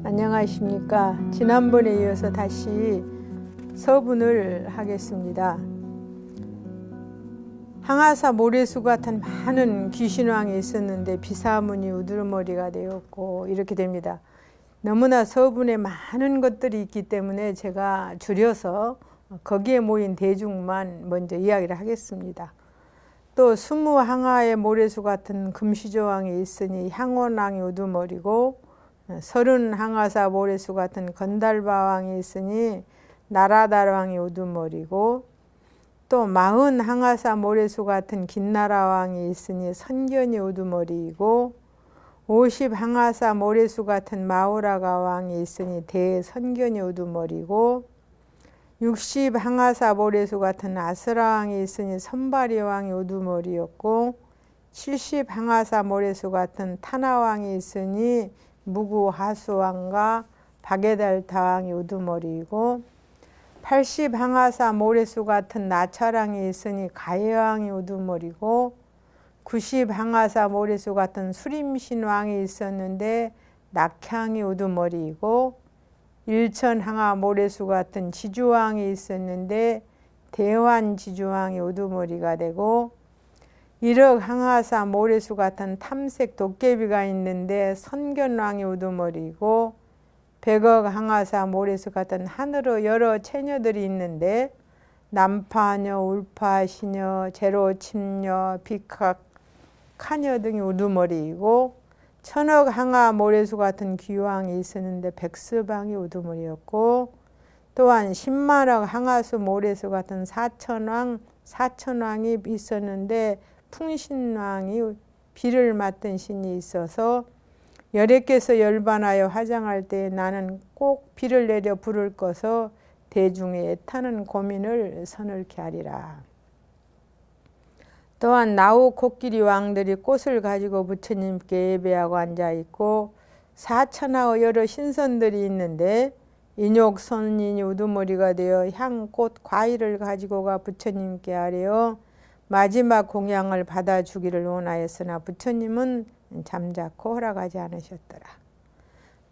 안녕하십니까. 지난번에 이어서 다시 서분을 하겠습니다. 항아사 모래수 같은 많은 귀신왕이 있었는데 비사문이 우두머리가 되었고 이렇게 됩니다. 너무나 서분에 많은 것들이 있기 때문에 제가 줄여서 거기에 모인 대중만 먼저 이야기를 하겠습니다. 또 20항아의 모래수 같은 금시조왕이 있으니 향원왕이 우두머리고 30항아사 모래수 같은 건달바왕이 있으니 나라다왕이 우두머리고 또 40항아사 모래수 같은 긴나라왕이 있으니 선견이 우두머리이고 50항아사 모래수 같은 마우라가왕이 있으니 대선견이 우두머리고 60항아사 모래수 같은 아스라왕이 있으니 선바리왕이 우두머리였고 70항아사 모래수 같은 타나왕이 있으니 무구하수왕과 바게달타왕이 우두머리이고 80항아사 모래수 같은 나찰왕이 있으니 가해왕이 우두머리고 90항아사 모래수 같은 수림신왕이 있었는데 낙향이 우두머리이고 1000항아 모래수 같은 지주왕이 있었는데 대환지주왕이 우두머리가 되고 1억 항아사 모래수 같은 탐색 도깨비가 있는데 선견왕이 우두머리이고 100억 항아사 모래수 같은 하늘의 여러 처녀들이 있는데 남파녀, 울파시녀, 제로침녀, 비칵, 카녀 등이 우두머리이고 1000억 항아 모래수 같은 귀왕이 있었는데 백스방이 우두머리였고 또한 10만억 항아수 모래수 같은 사천왕이 있었는데 풍신왕이 비를 맡은 신이 있어서 열애께서 열반하여 화장할 때 나는 꼭 비를 내려 불을 꺼서 대중의 애타는 고민을 서늘케 하리라. 또한 나우 코끼리 왕들이 꽃을 가지고 부처님께 예배하고 앉아있고 4천하의 여러 신선들이 있는데 인욕선인이 우두머리가 되어 향꽃 과일을 가지고 가 부처님께 아뢰어 마지막 공양을 받아주기를 원하였으나 부처님은 잠자코 허락하지 않으셨더라.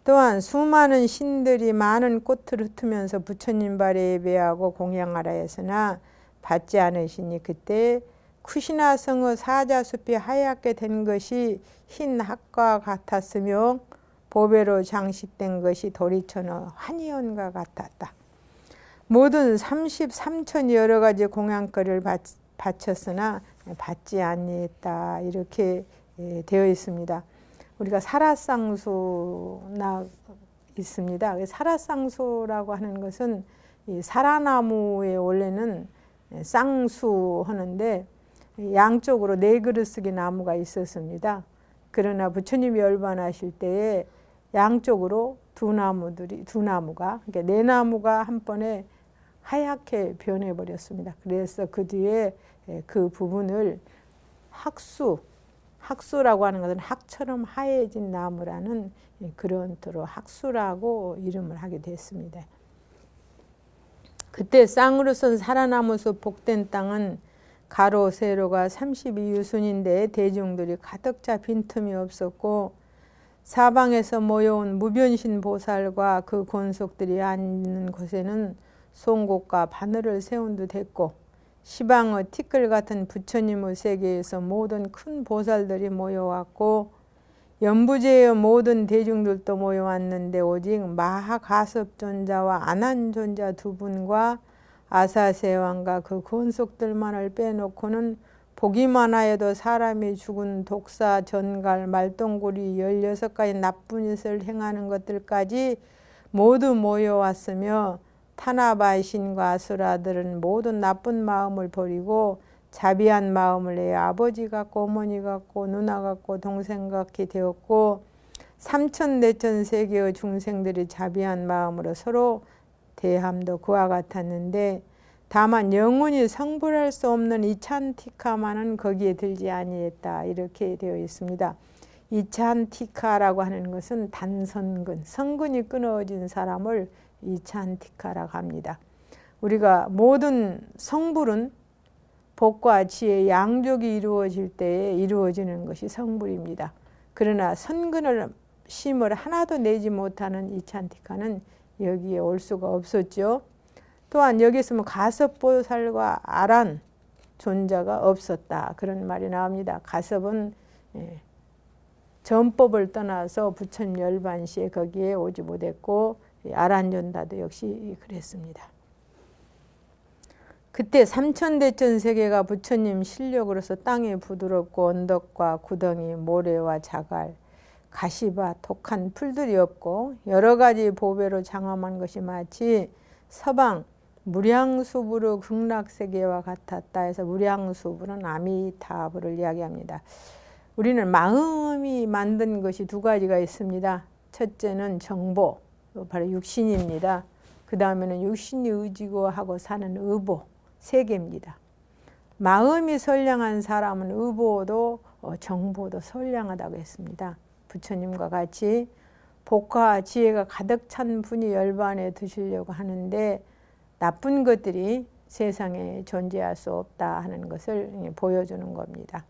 또한 수많은 신들이 많은 꽃을 흩으면서 부처님 발에 예배하고 공양하라 했으나 받지 않으시니 그때 쿠시나성의 사자숲이 하얗게 된 것이 흰 학과 같았으며 보배로 장식된 것이 도리천의 환희연과 같았다. 모든 33천이 여러 가지 공양거리를 바쳤으나 받지 아니했다. 이렇게 되어 있습니다. 우리가 사라쌍수나 있습니다. 사라쌍수라고 하는 것은 이 사라나무에 원래는 쌍수 하는데 양쪽으로 4그릇쓰기 나무가 있었습니다. 그러나 부처님이 열반하실 때에 양쪽으로 두 나무가 그러니까 4나무가 한 번에 하얗게 변해버렸습니다. 그래서 그 뒤에 그 부분을 학수라고 하는 것은 학처럼 하얘진 나무라는 그런 뜻으로 학수라고 이름을 하게 됐습니다. 그때 쌍으로 쓴 사라나무숲 복된 땅은 가로 세로가 32유순인데 대중들이 가득 차 빈틈이 없었고 사방에서 모여온 무변신 보살과 그 권속들이 앉는 곳에는 송곳과 바늘을 세운 듯 했고 시방의 티끌 같은 부처님의 세계에서 모든 큰 보살들이 모여왔고 연부제의 모든 대중들도 모여왔는데 오직 마하가섭존자와 아난존자 두 분과 아사세왕과 그 권속들만을 빼놓고는 보기만 하여도 사람이 죽은 독사, 전갈, 말똥구리 16가지 나쁜 짓을 행하는 것들까지 모두 모여왔으며 타나바신과 아수라들은 모든 나쁜 마음을 버리고 자비한 마음을 내어 아버지 같고 어머니 같고 누나 같고 동생 같게 되었고 삼천대천 세계의 중생들이 자비한 마음으로 서로 대함도 그와 같았는데 다만 영원히 성불할 수 없는 이찬티카만은 거기에 들지 아니했다. 이렇게 되어 있습니다. 이찬티카라고 하는 것은 단선근, 성근이 끊어진 사람을 이찬티카라고 합니다. 우리가 모든 성불은 복과 지혜 양족이 이루어질 때에 이루어지는 것이 성불입니다. 그러나 선근을 쉼을 하나도 내지 못하는 이찬티카는 여기에 올 수가 없었죠. 또한 여기서 뭐 가섭보살과 아란 존자가 없었다, 그런 말이 나옵니다. 가섭은 전법을 떠나서 부처님 열반 시에 거기에 오지 못했고, 아란존다도 역시 그랬습니다. 그때 삼천대천 세계가 부처님 실력으로서 땅이 부드럽고 언덕과 구덩이, 모래와 자갈, 가시밭, 독한 풀들이 없고 여러 가지 보배로 장엄한 것이 마치 서방 무량수부르 극락세계와 같았다 해서 무량수부는 아미타불을 이야기합니다. 우리는 마음이 만든 것이 두 가지가 있습니다. 첫째는 정보, 바로 육신입니다. 그 다음에는 육신이 의지고 하고 사는 의보, 세 개입니다. 마음이 선량한 사람은 의보도 정보도 선량하다고 했습니다. 부처님과 같이 복과 지혜가 가득 찬 분이 열반에 드시려고 하는데 나쁜 것들이 세상에 존재할 수 없다 하는 것을 보여주는 겁니다.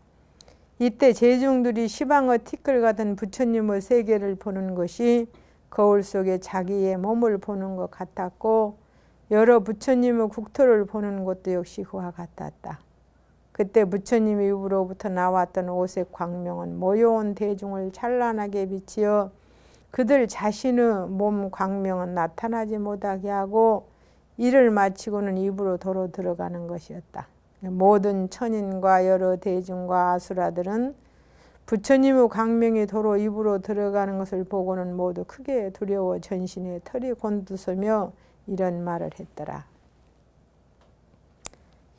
이때 제중들이 시방어 티끌 같은 부처님의 세계를 보는 것이 거울 속에 자기의 몸을 보는 것 같았고, 여러 부처님의 국토를 보는 것도 역시 그와 같았다. 그때 부처님의 입으로부터 나왔던 오색 광명은 모여온 대중을 찬란하게 비치어 그들 자신의 몸 광명은 나타나지 못하게 하고 이를 마치고는 입으로 도로 들어가는 것이었다. 모든 천인과 여러 대중과 아수라들은 부처님의 광명이 도로 입으로 들어가는 것을 보고는 모두 크게 두려워 전신에 털이 곤두서며 이런 말을 했더라.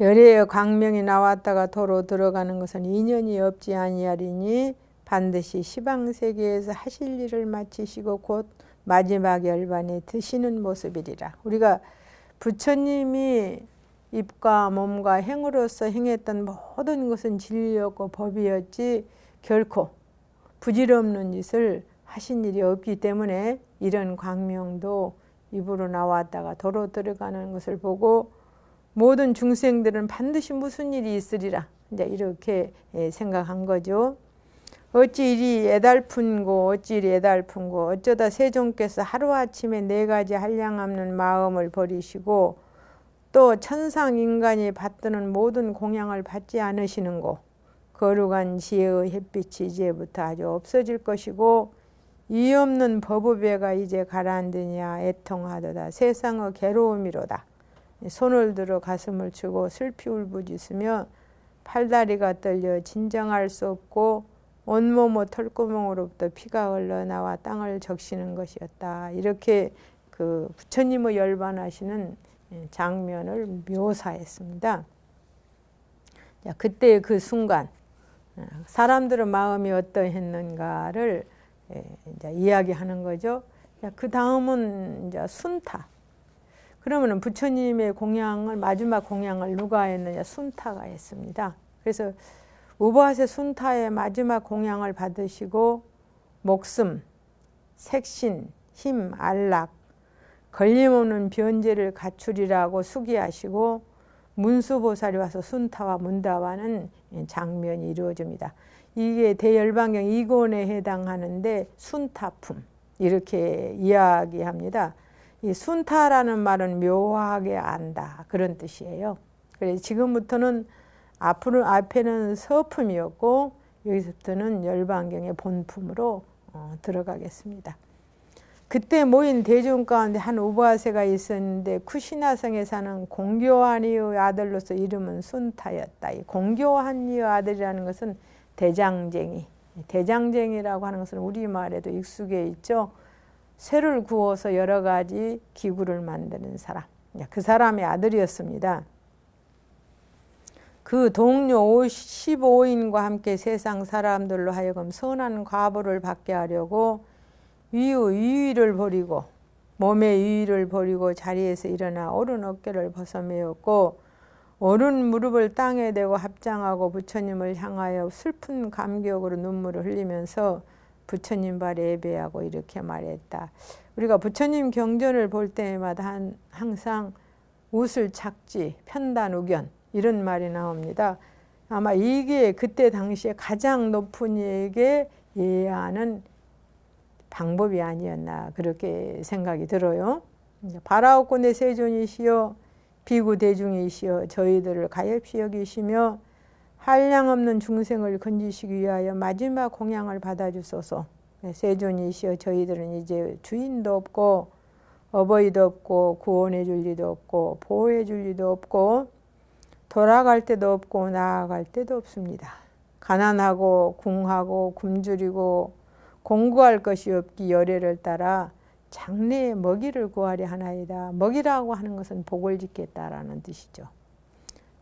열애의 광명이 나왔다가 도로 들어가는 것은 인연이 없지 아니하리니 반드시 시방세계에서 하실 일을 마치시고 곧 마지막 열반에 드시는 모습이리라. 우리가 부처님이 입과 몸과 행으로서 행했던 모든 것은 진리였고 법이었지 결코 부질없는 짓을 하신 일이 없기 때문에 이런 광명도 입으로 나왔다가 도로 들어가는 것을 보고 모든 중생들은 반드시 무슨 일이 있으리라, 이제 이렇게 생각한 거죠. 어찌 이리 애달픈고 어찌 이리 애달픈고 어쩌다 세종께서 하루아침에 네 가지 한량없는 마음을 버리시고 또 천상 인간이 받드는 모든 공양을 받지 않으시는고 거룩한 지혜의 햇빛이 이제부터 아주 없어질 것이고 이 없는 법의배가 이제 가라앉으냐 애통하도다. 세상의 괴로움이로다. 손을 들어 가슴을 치고 슬피 울부짖으며 팔다리가 떨려 진정할 수 없고 온몸의 털구멍으로부터 피가 흘러나와 땅을 적시는 것이었다. 이렇게 그 부처님의 열반하시는 장면을 묘사했습니다. 그때 그 순간 사람들의 마음이 어떠했는가를 이제 이야기하는 거죠. 그 다음은 이제 순타. 그러면은 부처님의 공양을 마지막 공양을 누가 했느냐? 순타가 했습니다. 그래서 우보하세 순타의 마지막 공양을 받으시고 목숨, 색신, 힘, 안락, 걸림없는 변제를 갖추리라고 수기하시고 문수보살이 와서 순타와 문다와는 장면이 이루어집니다. 이게 대열반경 2권에 해당하는데 순타품 이렇게 이야기합니다. 이 순타라는 말은 묘하게 안다 그런 뜻이에요. 그래서 지금부터는 앞에는 서품이었고 여기서부터는 열반경의 본품으로 들어가겠습니다. 그때 모인 대중 가운데 한 우보하세가 있었는데 쿠시나성에 사는 공교한이의 아들로서 이름은 순타였다. 이 공교한이의 아들이라는 것은 대장쟁이. 대장쟁이라고 하는 것은 우리말에도 익숙해 있죠. 쇠를 구워서 여러 가지 기구를 만드는 사람. 그 사람의 아들이었습니다. 그 동료 15인과 함께 세상 사람들로 하여금 선한 과보를 받게 하려고 위의 유의를 버리고 몸의 유의를 버리고 자리에서 일어나 오른 어깨를 벗어메었고 오른 무릎을 땅에 대고 합장하고 부처님을 향하여 슬픈 감격으로 눈물을 흘리면서 부처님 발에 예배하고 이렇게 말했다. 우리가 부처님 경전을 볼 때마다 항상 우슬 착지, 편단 우견 이런 말이 나옵니다. 아마 이게 그때 당시에 가장 높은 이에게 예하는 방법이 아니었나 그렇게 생각이 들어요. 바라옵건대 세존이시여 비구 대중이시여 저희들을 가엾이 여기시며 한량없는 중생을 건지시기 위하여 마지막 공양을 받아주소서. 세존이시여 저희들은 이제 주인도 없고 어버이도 없고 구원해 줄 리도 없고 보호해 줄 리도 없고 돌아갈 데도 없고 나아갈 데도 없습니다. 가난하고 궁하고 굶주리고 공구할 것이 없기 열애를 따라 장래에 먹이를 구하려 하나이다. 먹이라고 하는 것은 복을 짓겠다라는 뜻이죠.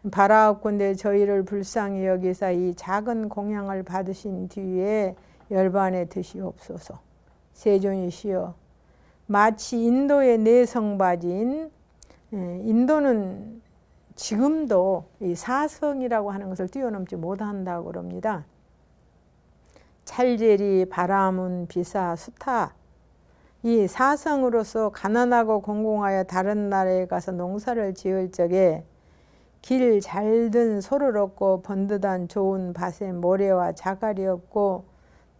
바라옵건대 저희를 불쌍히 여기사 이 작은 공양을 받으신 뒤에 열반에 드시옵소서. 세존이시여 마치 인도의 내성바지인 인도는 지금도 이 사성이라고 하는 것을 뛰어넘지 못한다고 그럽니다. 찰제리, 바라문, 비사, 수타 이 사성으로서 가난하고 공공하여 다른 나라에 가서 농사를 지을 적에 길 잘든 소를 얻고 번듯한 좋은 밭에 모래와 자갈이 없고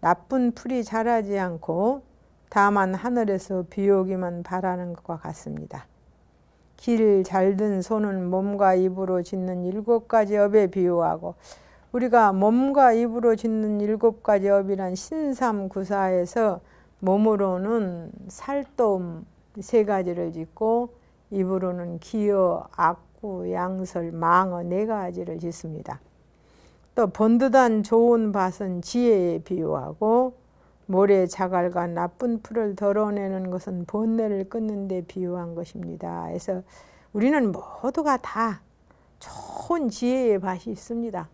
나쁜 풀이 자라지 않고 다만 하늘에서 비 오기만 바라는 것과 같습니다. 길 잘든 소는 몸과 입으로 짓는 7가지 업에 비유하고 우리가 몸과 입으로 짓는 7가지 업이란 신삼구사에서 몸으로는 살돔 3가지를 짓고 입으로는 기어, 악구, 양설, 망어 4가지를 짓습니다. 또 번듯한 좋은 밭은 지혜에 비유하고 모래 자갈과 나쁜 풀을 덜어내는 것은 번뇌를 끊는 데 비유한 것입니다. 그래서 우리는 모두가 다 좋은 지혜의 밭이 있습니다.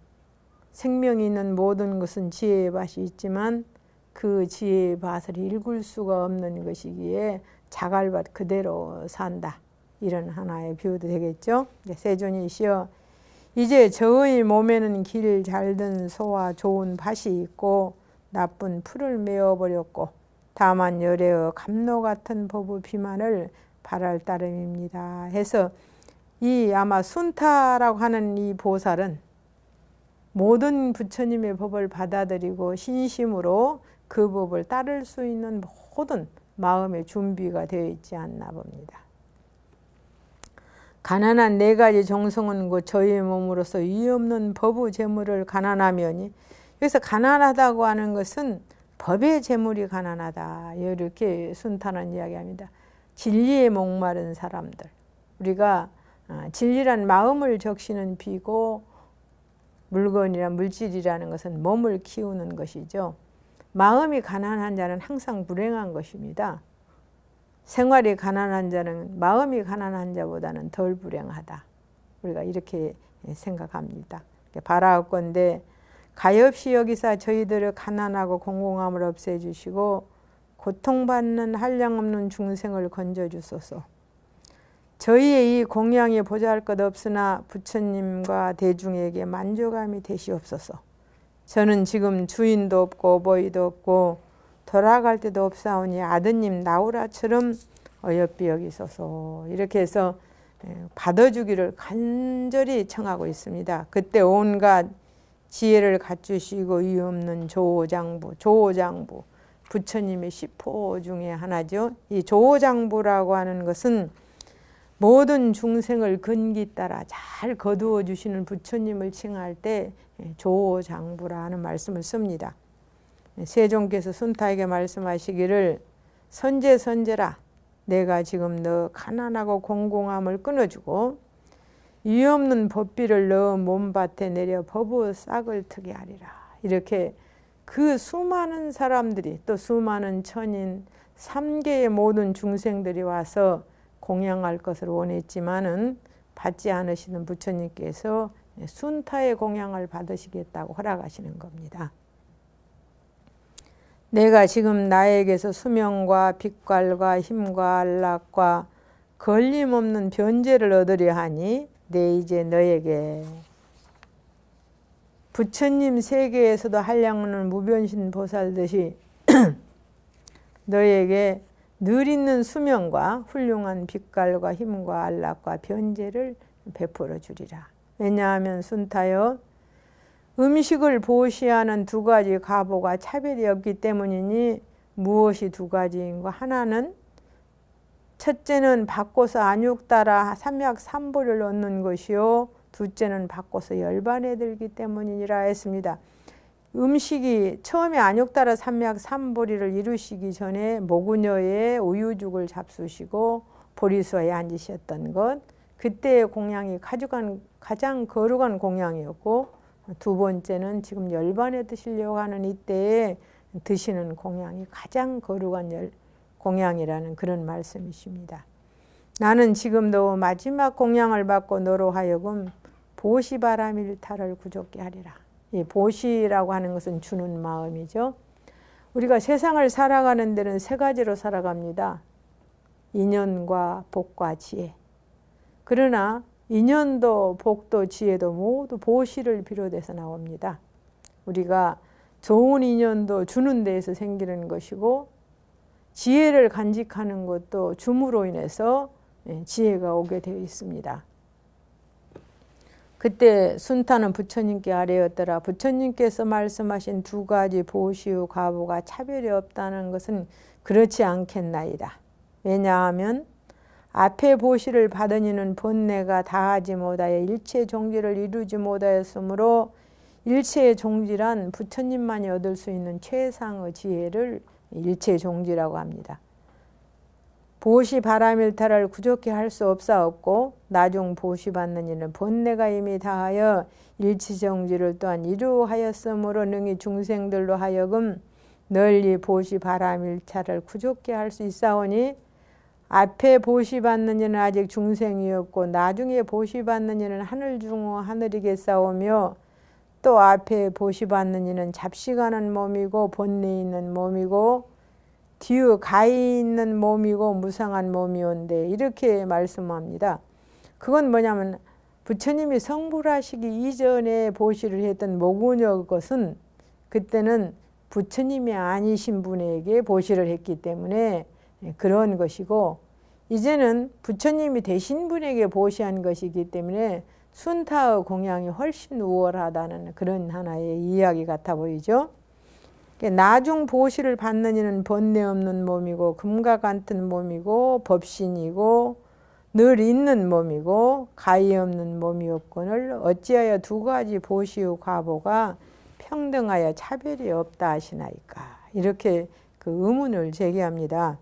생명이 있는 모든 것은 지혜의 밭이 있지만 그 지혜의 밭을 읽을 수가 없는 것이기에 자갈밭 그대로 산다. 이런 하나의 비유도 되겠죠. 세존이시여 이제 저의 몸에는 길 잘든 소와 좋은 밭이 있고 나쁜 풀을 메어버렸고 다만 열애의 감로 같은 법의 비만을 바랄 따름입니다. 해서 이 아마 순타라고 하는 이 보살은 모든 부처님의 법을 받아들이고 신심으로 그 법을 따를 수 있는 모든 마음의 준비가 되어 있지 않나 봅니다. 가난한 4가지 정성은 곧 저희 몸으로서 위없는 법의 재물을 가난하면이 여기서 가난하다고 하는 것은 법의 재물이 가난하다. 이렇게 순탄한 이야기합니다. 진리에 목마른 사람들. 우리가 진리란 마음을 적시는 비고 물건이란 물질이라는 것은 몸을 키우는 것이죠. 마음이 가난한 자는 항상 불행한 것입니다. 생활이 가난한 자는 마음이 가난한 자보다는 덜 불행하다. 우리가 이렇게 생각합니다. 바라옵건대 가엾이 여기사 저희들의 가난하고 공공함을 없애주시고 고통받는 한량없는 중생을 건져주소서. 저희의 이 공양이 보잘것 없으나 부처님과 대중에게 만족함이 되시옵소서. 저는 지금 주인도 없고 어버이도 없고 돌아갈 데도 없사오니 아드님 나우라처럼 어여삐 여기소서. 이렇게 해서 받아주기를 간절히 청하고 있습니다. 그때 온갖 지혜를 갖추시고 위없는 조호장부, 조호장부 부처님의 10호 중에 하나죠. 이 조호장부라고 하는 것은 모든 중생을 근기 따라 잘 거두어 주시는 부처님을 칭할 때 조호장부라는 말씀을 씁니다. 세종께서 순타에게 말씀하시기를 선제선제라 내가 지금 너 가난하고 공공함을 끊어주고 위없는 법비를 너 몸밭에 내려 법의 싹을 트게 하리라. 이렇게 그 수많은 사람들이 또 수많은 천인 3계의 모든 중생들이 와서 공양할 것을 원했지만은 받지 않으시는 부처님께서 순타의 공양을 받으시겠다고 허락하시는 겁니다. 내가 지금 나에게서 수명과 빛깔과 힘과 안락과 걸림없는 변제를 얻으려 하니 내 이제 너에게 부처님 세계에서도 한량없는 무변신 보살듯이 너에게 늘 있는 수명과 훌륭한 빛깔과 힘과 안락과 변제를 베풀어 주리라. 왜냐하면 순타여 음식을 보시하는 2가지 가보가 차별이 없기 때문이니 무엇이 두 가지인가? 하나는 첫째는 바꿔서 안육 따라 삼약삼보리를 얻는 것이요, 둘째는 바꿔서 열반에 들기 때문이니라 했습니다. 음식이 처음에 안육 따라 삼약삼보리를 이루시기 전에 모구녀의 우유죽을 잡수시고 보리수에 앉으셨던 것, 그때의 공양이 가장 거룩한 공양이었고, 두 번째는 지금 열반에 드시려고 하는 이때에 드시는 공양이 가장 거룩한 공양이라는 그런 말씀이십니다. 나는 지금도 마지막 공양을 받고 너로 하여금 보시바라밀타를 구족게 하리라. 이 보시라고 하는 것은 주는 마음이죠. 우리가 세상을 살아가는 데는 세 가지로 살아갑니다. 인연과 복과 지혜. 그러나 인연도 복도 지혜도 모두 보시를 비롯해서 나옵니다. 우리가 좋은 인연도 주는 데에서 생기는 것이고, 지혜를 간직하는 것도 줌으로 인해서 지혜가 오게 되어 있습니다. 그때 순타는 부처님께 아뢰었더라. 부처님께서 말씀하신 두 가지 보시의 과보가 차별이 없다는 것은 그렇지 않겠나이다. 왜냐하면 앞에 보시를 받은 이는 본내가 다하지 못하여 일체 종지를 이루지 못하였으므로, 일체의 종지란 부처님만이 얻을 수 있는 최상의 지혜를 일체의 종지라고 합니다. 보시 바라밀타를 구족해 할 수 없사옵고, 나중 보시 받는 이는 본내가 이미 다하여 일체정지를 또한 이루하였으므로 능히 중생들로 하여금 널리 보시 바라밀타를 구족해 할 수 있사오니, 앞에 보시 받는 이는 아직 중생이었고 나중에 보시 받는 이는 하늘 중의 하늘이겠사오며, 또 앞에 보시 받는 이는 잡식하는 몸이고 본내에 있는 몸이고 뒤에 가히 있는 몸이고 무상한 몸이온데, 이렇게 말씀합니다. 그건 뭐냐면 부처님이 성불하시기 이전에 보시를 했던 모구녀 것은 그때는 부처님이 아니신 분에게 보시를 했기 때문에 그런 것이고, 이제는 부처님이 되신 분에게 보시한 것이기 때문에 순타의 공양이 훨씬 우월하다는 그런 하나의 이야기 같아 보이죠. 나중 보시를 받는 이는 번뇌 없는 몸이고 금과 같은 몸이고 법신이고 늘 있는 몸이고 가히 없는 몸이었거늘 어찌하여 두 가지 보시의 과보가 평등하여 차별이 없다 하시나이까. 이렇게 그 의문을 제기합니다.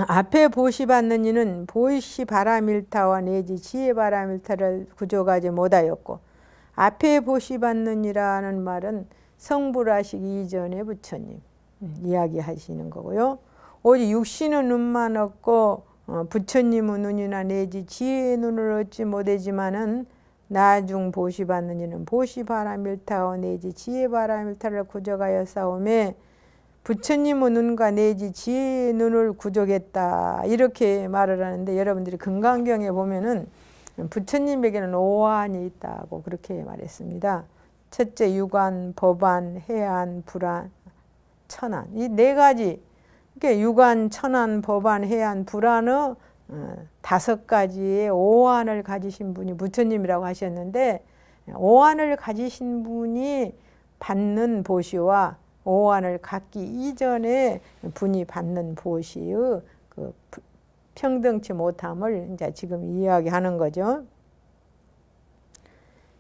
앞에 보시 받는 이는 보시 바라밀타와 내지 지혜 바라밀타를 구족하지 못하였고, 앞에 보시 받는 이라는 말은 성불하시기 이전에 부처님 이야기하시는 거고요. 오직 육신의 눈만 얻고 부처님의 눈이나 내지 지혜의 눈을 얻지 못하지만은 나중 보시 받는 이는 보시 바라밀타와 내지 지혜 바라밀타를 구족하여 싸움에 부처님의 눈과 내지 지혜의 눈을 구족했다, 이렇게 말을 하는데, 여러분들이 금강경에 보면은 부처님에게는 오한이 있다고 그렇게 말했습니다. 첫째 유관, 법안, 해안, 불안, 천안, 이 네 가지, 그러니까 유관, 천안, 법안, 해안, 불안의 다섯 가지의 오한을 가지신 분이 부처님이라고 하셨는데, 오한을 가지신 분이 받는 보시와 오한을 갖기 이전에 분이 받는 보시의 그 평등치 못함을 이제 지금 이야기하는 거죠.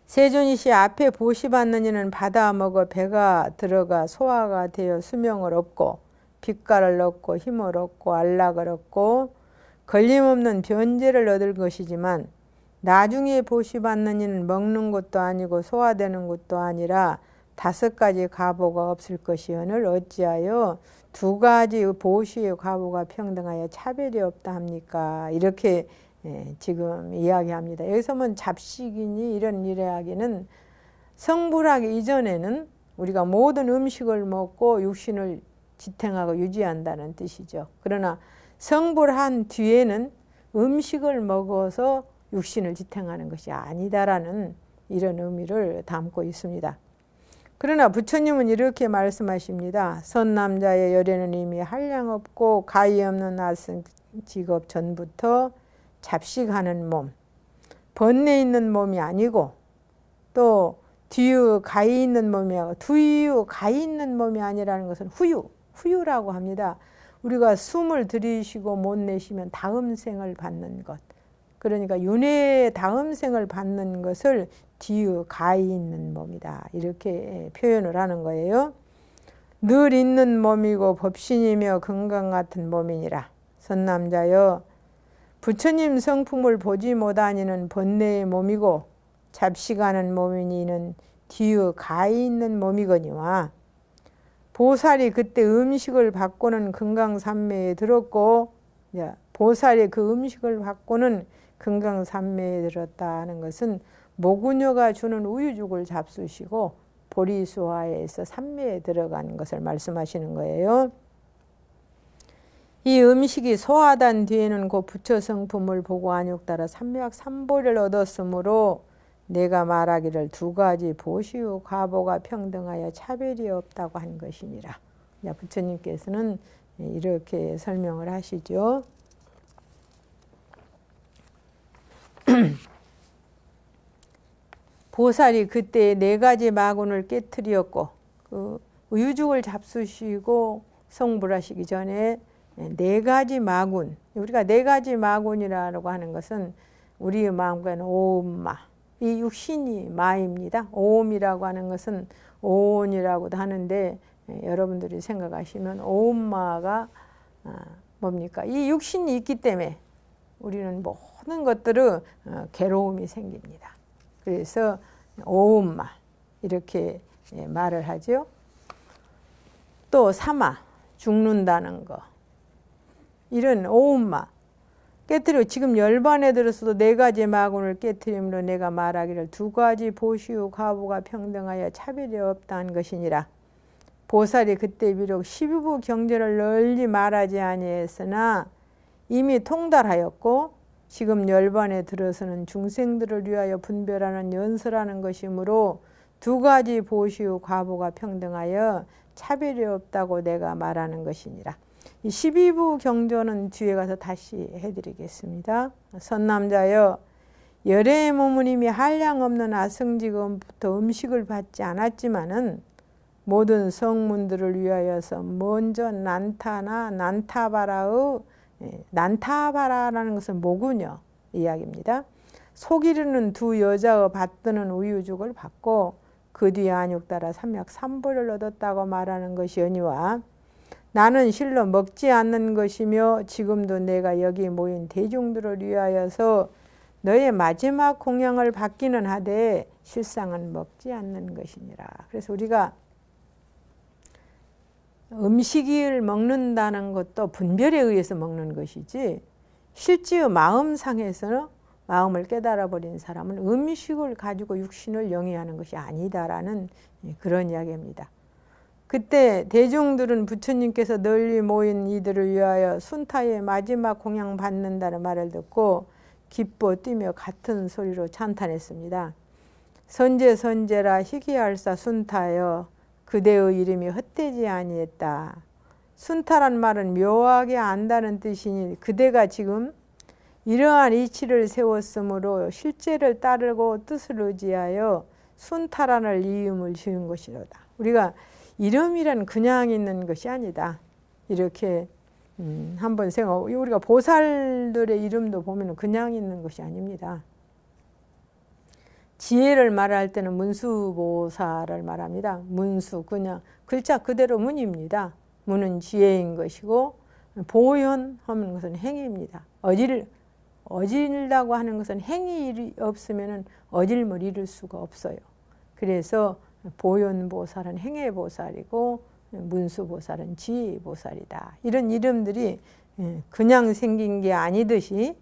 세존이시 앞에 보시 받는 이는 받아 먹어 배가 들어가 소화가 되어 수명을 얻고 빛깔을 얻고 힘을 얻고 안락을 얻고 걸림없는 변제를 얻을 것이지만, 나중에 보시 받는 이는 먹는 것도 아니고 소화되는 것도 아니라 다섯 가지 과보가 없을 것이오늘 어찌하여 두 가지 보시의 과보가 평등하여 차별이 없다 합니까? 이렇게 지금 이야기합니다. 여기서 뭐 잡식이니 이런 이야기는 성불하기 이전에는 우리가 모든 음식을 먹고 육신을 지탱하고 유지한다는 뜻이죠. 그러나 성불한 뒤에는 음식을 먹어서 육신을 지탱하는 것이 아니다라는 이런 의미를 담고 있습니다. 그러나 부처님은 이렇게 말씀하십니다. 선남자의 열에는 이미 한량없고 가히 없는 낯선 직업 전부터 잡식하는 몸, 번뇌 있는 몸이 아니고 또 뒤에 가히 있는 몸이야. 뒤에 가히 있는 몸이 아니라는 것은 후유라고 합니다. 우리가 숨을 들이쉬고 못 내쉬면 다음 생을 받는 것. 그러니까 윤회의 다음 생을 받는 것을 뒤에 가히 있는 몸이다. 이렇게 표현을 하는 거예요. 늘 있는 몸이고 법신이며 건강 같은 몸이니라. 선남자여, 부처님 성품을 보지 못하니는 번뇌의 몸이고 잡식하는 몸이니는 뒤에 가히 있는 몸이거니와, 보살이 그때 음식을 받고는 건강산매에 들었고, 보살이 그 음식을 받고는 건강산매에 들었다는 것은 모구녀가 주는 우유죽을 잡수시고 보리수화에서 산매에 들어간 것을 말씀하시는 거예요. 이 음식이 소화된 뒤에는 그 부처 성품을 보고 안욕 따라 삼약 삼보를 얻었으므로 내가 말하기를 두 가지 보시우 과보가 평등하여 차별이 없다고 한 것이니라. 부처님께서는 이렇게 설명을 하시죠. 보살이 그때 네 가지 마군을 깨뜨렸고, 그 우유죽을 잡수시고 성불하시기 전에 네 가지 마군, 우리가 네 가지 마군이라고 하는 것은 우리의 마음과는 오음마, 이 육신이 마입니다. 오음이라고 하는 것은 오온이라고도 하는데, 여러분들이 생각하시면 오음마가 뭡니까? 이 육신이 있기 때문에 우리는 모든 것들은 괴로움이 생깁니다. 그래서 오음마 이렇게 말을 하죠. 또 사마, 죽는다는 거, 이런 오음마 깨뜨리고, 지금 열반에 들어서도 네 가지 마군을 깨뜨림으로 내가 말하기를 두 가지 보시우 과부가 평등하여 차별이 없다는 것이니라. 보살이 그때 비록 12부 경전을 널리 말하지 아니했으나 이미 통달하였고, 지금 열반에 들어서는 중생들을 위하여 분별하는 연설하는 것이므로 두 가지 보시우 과부가 평등하여 차별이 없다고 내가 말하는 것이니라. 이 12부 경전은 뒤에 가서 다시 해드리겠습니다. 선남자여, 열애의 몸은 이미 한량 없는 아성지금부터 음식을 받지 않았지만은 모든 성문들을 위하여서 먼저 난타바라라는 것은 모구녀 이야기입니다. 속이르는 두 여자의 받드는 우유죽을 받고 그 뒤에 안욕 따라 삼약 삼보를 얻었다고 말하는 것이오니와, 나는 실로 먹지 않는 것이며 지금도 내가 여기 모인 대중들을 위하여서 너의 마지막 공양을 받기는 하되 실상은 먹지 않는 것이니라. 그래서 우리가 음식을 먹는다는 것도 분별에 의해서 먹는 것이지, 실제의 마음상에서는 마음을 깨달아 버린 사람은 음식을 가지고 육신을 영위하는 것이 아니다라는 그런 이야기입니다. 그때 대중들은 부처님께서 널리 모인 이들을 위하여 순타의 마지막 공양 받는다는 말을 듣고 기뻐 뛰며 같은 소리로 찬탄했습니다. 선제라 희귀할사 순타여, 그대의 이름이 헛되지 아니했다. 순타란 말은 묘하게 안다는 뜻이니 그대가 지금 이러한 이치를 세웠으므로 실제를 따르고 뜻을 의지하여 순타라는 이름을 지은 것이로다. 우리가 이름이란 그냥 있는 것이 아니다. 이렇게 한번 생각하고, 우리가 보살들의 이름도 보면 그냥 있는 것이 아닙니다. 지혜를 말할 때는 문수보살을 말합니다. 문수, 그냥 글자 그대로 문입니다. 문은 지혜인 것이고, 보현하는 것은 행위입니다. 어질다고 하는 것은 행위 없으면 어질물 이룰 수가 없어요. 그래서 보현보살은 행해보살이고 문수보살은 지혜보살이다. 이런 이름들이 그냥 생긴 게 아니듯이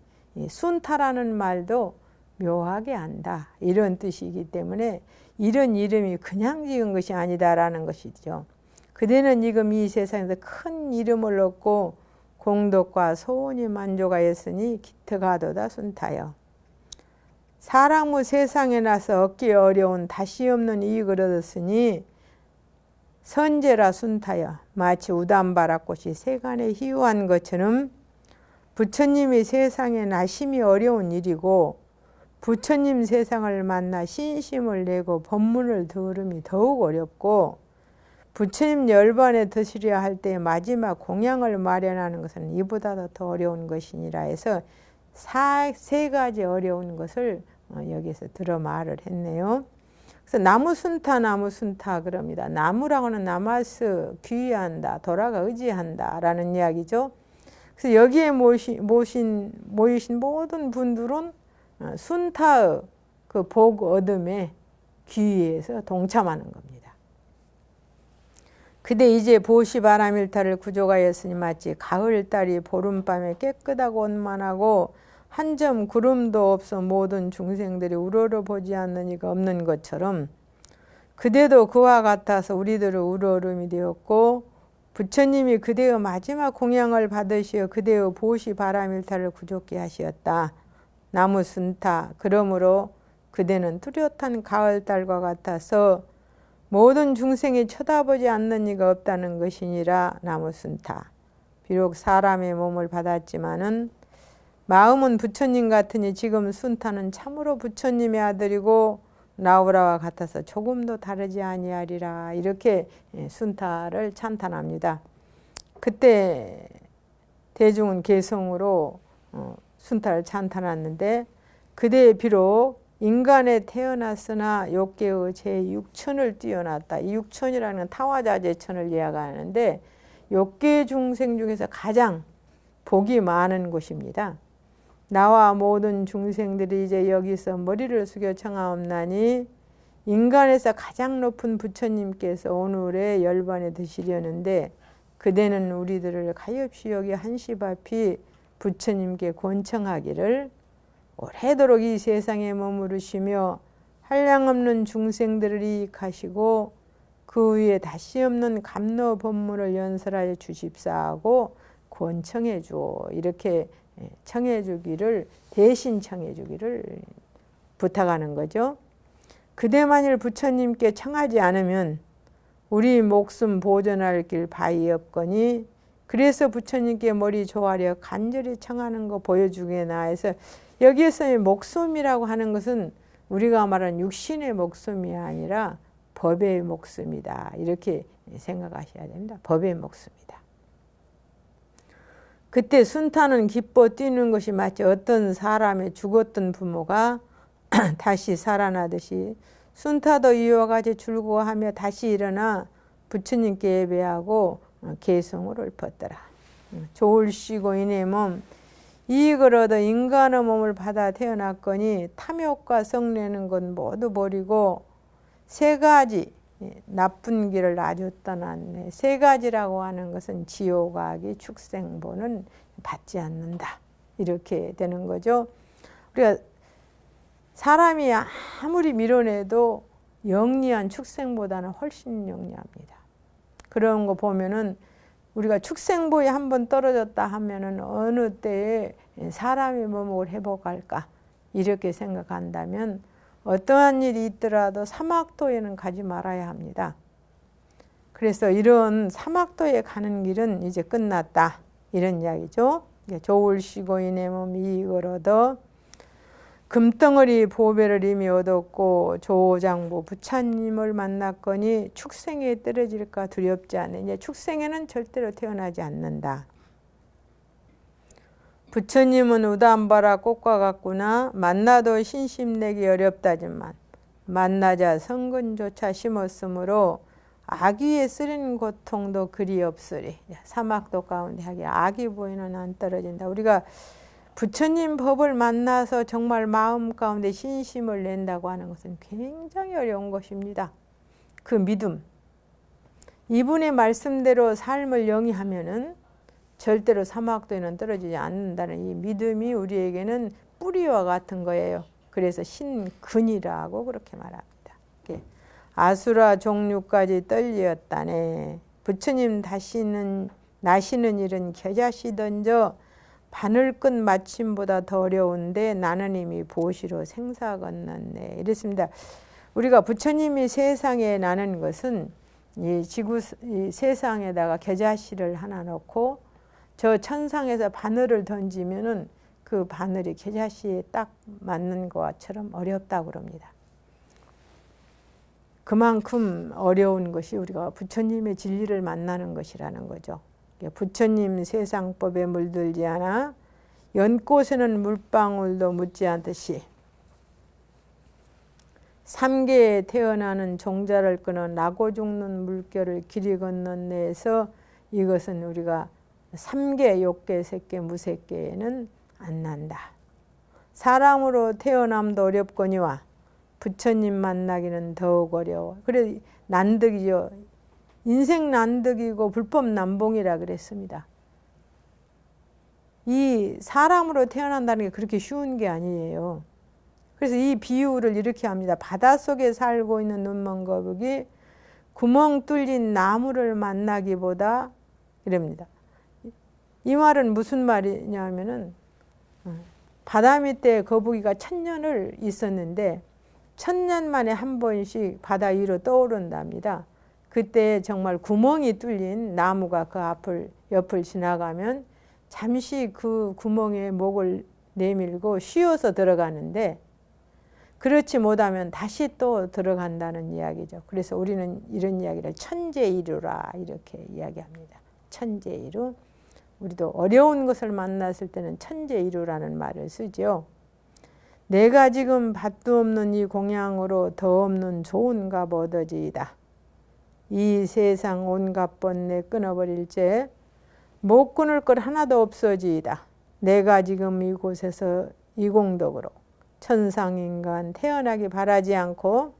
순타라는 말도 묘하게 안다, 이런 뜻이기 때문에 이런 이름이 그냥 지은 것이 아니다라는 것이죠. 그대는 지금 이 세상에서 큰 이름을 얻고 공덕과 소원이 만족하였으니 기특하도다 순타여. 사람의 세상에 나서 얻기 어려운 다시 없는 이익을 얻었으니 선제라 순타여. 마치 우담바라꽃이 세간에 희유한 것처럼 부처님이 세상에 나심이 어려운 일이고 부처님 세상을 만나 신심을 내고 법문을 들음이 더욱 어렵고, 부처님 열반에 드시려 할 때 마지막 공양을 마련하는 것은 이보다 더 어려운 것이니라 해서 세 가지 어려운 것을 여기서 들어 말을 했네요. 그래서 나무순타 그럽니다. 나무라고는 나마스 귀의한다, 돌아가 의지한다 라는 이야기죠. 그래서 여기에 모이신 모든 분들은 순타의 그 복 얻음에 귀의해서 동참하는 겁니다. 그대 이제 보시 바람일타를 구조가였으니 마치 가을달이 보름밤에 깨끗하고 원만하고 한 점 구름도 없어 모든 중생들이 우러러 보지 않는 이가 없는 것처럼, 그대도 그와 같아서 우리들의 우러름이 되었고, 부처님이 그대의 마지막 공양을 받으시어 그대의 보시 바람일타를 구족게 하시었다. 나무순타, 그러므로 그대는 뚜렷한 가을달과 같아서 모든 중생이 쳐다보지 않는 이가 없다는 것이니라. 나무순타, 비록 사람의 몸을 받았지만은 마음은 부처님 같으니 지금 순타는 참으로 부처님의 아들이고 나우라와 같아서 조금도 다르지 아니하리라. 이렇게 순타를 찬탄합니다. 그때 대중은 개성으로 순타를 찬탄하는데, 그대 비록 인간에 태어났으나 욕계의 제6천을 뛰어났다. 이 6천이라는 타화자재천을 이야기하는데 욕계 중생 중에서 가장 복이 많은 곳입니다. 나와 모든 중생들이 이제 여기서 머리를 숙여 청하옵나니 인간에서 가장 높은 부처님께서 오늘의 열반에 드시려는데, 그대는 우리들을 가엾이 여기 한시바피 부처님께 권청하기를 오래도록 이 세상에 머무르시며 한량없는 중생들을 이익하시고 그 위에 다시 없는 감로 법문을 연설하여 주십사하고 권청해 주오. 이렇게 청해 주기를, 대신 청해 주기를 부탁하는 거죠. 그대 만일 부처님께 청하지 않으면 우리 목숨 보존할 길 바위 없거니, 그래서 부처님께 머리 조아려 간절히 청하는 거 보여주게나 해서, 여기에서의 목숨이라고 하는 것은 우리가 말하는 육신의 목숨이 아니라 법의 목숨이다. 이렇게 생각하셔야 됩니다. 법의 목숨이다. 그때 순타는 기뻐 뛰는 것이 마치 어떤 사람의 죽었던 부모가 다시 살아나듯이 순타도 이와 같이 즐거워하며 다시 일어나 부처님께 예배하고 개성으로 읊었더라. 좋을시고 이내 몸 이익을 얻어 인간의 몸을 받아 태어났거니 탐욕과 성내는 것 모두 버리고 세 가지 나쁜 길을 아주 떠났네. 세 가지라고 하는 것은 지옥악이 축생보는 받지 않는다. 이렇게 되는 거죠. 우리가 사람이 아무리 밀어내도 영리한 축생보다는 훨씬 영리합니다. 그런 거 보면은 우리가 축생보에 한번 떨어졌다 하면은 어느 때에 사람의 몸을 회복할까 이렇게 생각한다면 어떠한 일이 있더라도 사막도에는 가지 말아야 합니다. 그래서 이런 사막도에 가는 길은 이제 끝났다. 이런 이야기죠. 좋을시고 이내 몸 이익을 얻어 금덩어리 보배를 이미 얻었고 조장부 부처님을 만났거니 축생에 떨어질까 두렵지 않으니, 이제 축생에는 절대로 태어나지 않는다. 부처님은 우담바라 꽃과 같구나. 만나도 신심내기 어렵다지만 만나자 성근조차 심었으므로 아기에 쓰린 고통도 그리 없으리. 사막도 가운데 하기 아기 보이는 안 떨어진다. 우리가 부처님 법을 만나서 정말 마음 가운데 신심을 낸다고 하는 것은 굉장히 어려운 것입니다. 그 믿음, 이분의 말씀대로 삶을 영위하면은 절대로 사막도에는 떨어지지 않는다는 이 믿음이 우리에게는 뿌리와 같은 거예요. 그래서 신근이라고 그렇게 말합니다. 아수라 종류까지 떨리었다네. 부처님 나시는 일은 겨자씨 던져 바늘끝 맞춤보다 더 어려운데 나는 이미 보시로 생사 건넜네. 이랬습니다. 우리가 부처님이 세상에 나는 것은 이 세상에다가 겨자씨를 하나 넣고 저 천상에서 바늘을 던지면은 그 바늘이 겨자씨에 딱 맞는 것처럼 어렵다고 그럽니다. 그만큼 어려운 것이 우리가 부처님의 진리를 만나는 것이라는 거죠. 부처님 세상법에 물들지 않아 연꽃에는 물방울도 묻지 않듯이 삼계에 태어나는 종자를 끊어 나고 죽는 물결을 길이 건너내서 이것은 우리가 삼계, 욕계, 색계, 무색계에는 안 난다. 사람으로 태어남도 어렵거니와 부처님 만나기는 더욱 어려워. 그래 난득이죠. 인생 난득이고 불법 난봉이라 그랬습니다. 이 사람으로 태어난다는 게 그렇게 쉬운 게 아니에요. 그래서 이 비유를 이렇게 합니다. 바닷속에 살고 있는 눈먼 거북이 구멍 뚫린 나무를 만나기보다 이럽니다. 이 말은 무슨 말이냐면은 바다 밑에 거북이가 1000년을 있었는데 1000년 만에 한 번씩 바다 위로 떠오른답니다. 그때 정말 구멍이 뚫린 나무가 그 옆을 지나가면 잠시 그 구멍에 목을 내밀고 쉬어서 들어가는데 그렇지 못하면 다시 또 들어간다는 이야기죠. 그래서 우리는 이런 이야기를 천재이루라 이렇게 이야기합니다. 천재이루. 우리도 어려운 것을 만났을 때는 천재이루라는 말을 쓰죠. 내가 지금 밭도 없는 이 공양으로 더 없는 좋은 값 얻어지이다. 이 세상 온갖 번뇌 끊어버릴째 못 끊을 것 하나도 없어지이다. 내가 지금 이곳에서 이공덕으로 천상인간 태어나기 바라지 않고